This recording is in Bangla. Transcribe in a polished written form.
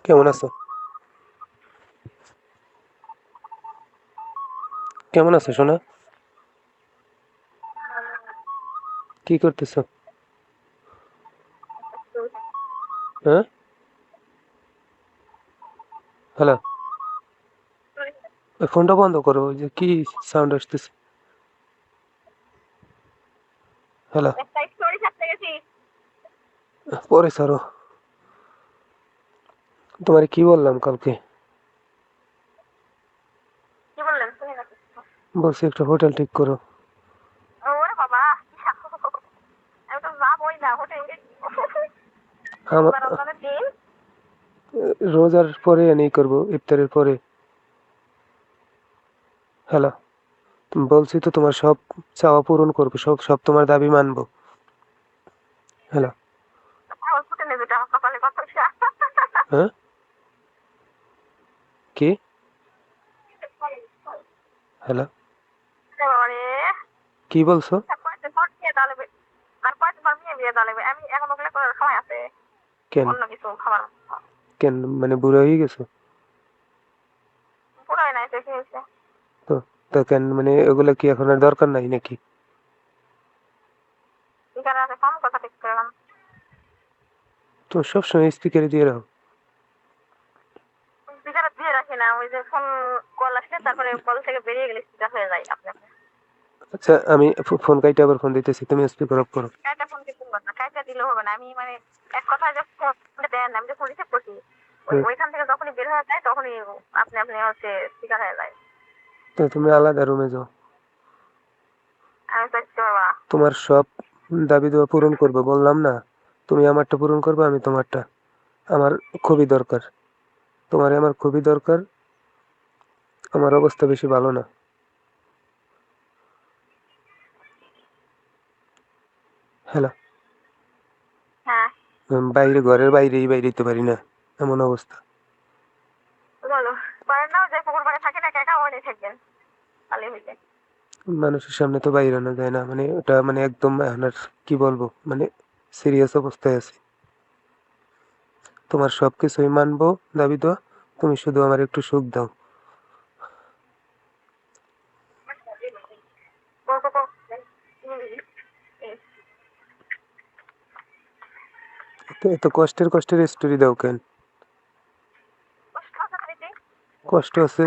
কেমন আছো? কেমন আছো সোনা? কি করতেছো? হ্যাঁ, হ্যালো। ওই ফোনটা বন্ধ করো, ওই যে কি সাউন্ড আসতেছে। হ্যালো। পরে ছাড়ো। তোমারে কি বললাম কালকে? কি বললেন? শুনি না কিছু। বলছি একটা হোটেল ঠিক করো। ওরে বাবা! আমি তো যাবোই না হোটেলে। আমার রোজা রমজানের দিন। রোজার পরে এনেই করবো, ইফতারের পরে। হ্যালো। বলছি তো তোমার সব চাওয়া পূরণ করবো, সব সব তোমার দাবি মানবো। হ্যালো। আমার ফুটে নেবে এটা আমার কপালে কথা হ্যাঁ, কি? হ্যালো, বাবারে! কি বলছো? তারপরে তো তোর বিয়ে দেওয়া লাগবে। তারপরে তো তোর মেয়ে বিয়ে দেওয়া লাগবে। আমি এখন ওগুলো করার সময় আছে। কেন? অন্য কিছু খাবার। কেন মানে বুড়ো হয়ে গেছো? পুরাই নাই তো কি হয়েছে? তো তা কেন মানে ওগুলো কি এখন আর দরকার নাই নাকি? স্পিকারে আছে কম কথা ঠিক করলাম। তো সবসময় স্পিকারে দিয়ে রাখো। স্পিকারে দিয়ে রাখি না, ওই যে ফোন কল আসলে তারপরে কল থেকে বেরিয়ে গেলে স্পিকার হয়ে যায় আপনি আপনি। আচ্ছা, আমি ফোন কাইটে আবার ফোন দিতেছি, তুমি স্পিকার অফ করো। কাইটা ফোন দিতে পারবো না, কাইটা দিলেও হবে না। আমি মানে এক কথায় যে ফোন দেন আমি যে ফোন রিসিভ করছি হুম, ওইখান থেকে যখনই বের হয়ে যায় তখনই আপনি আপনি হচ্ছে স্পিকার হয়ে যায়। তো তুমি আলাদা রুমে যাও। আমি তো দিতে পারবো না। তোমার সব দাবি দেওয়া পূরণ করবো বললাম না? তুমি আমারটা পূরণ করবে, আমি তোমারটা। আমার খুবই দরকার, তোমার আমার খুবই দরকার। আমার অবস্থা বেশি ভালো না। হ্যালো। হ্যাঁ, বাইরে, ঘরের বাইরেই বাইরেতে পারি না, এমন অবস্থা। বলো। পারেন না যে পুকুর পাড়ে থাকে না, একা একা ওখানেই থাকবেন। তাহলে হইছে। মানুষের সামনে তো বাইরানো যায় না, মানে ওটা মানে একদম এখন আর কি বলবো, মানে সিরিয়াস অবস্থায় আছি। তোমার সব কিছুই মানবো, দাবি দেওয়া। তুমি শুধু আমার একটু সুখ দাও। এত কষ্টের কষ্টের স্টোরি দাও কেন? কষ্ট আছে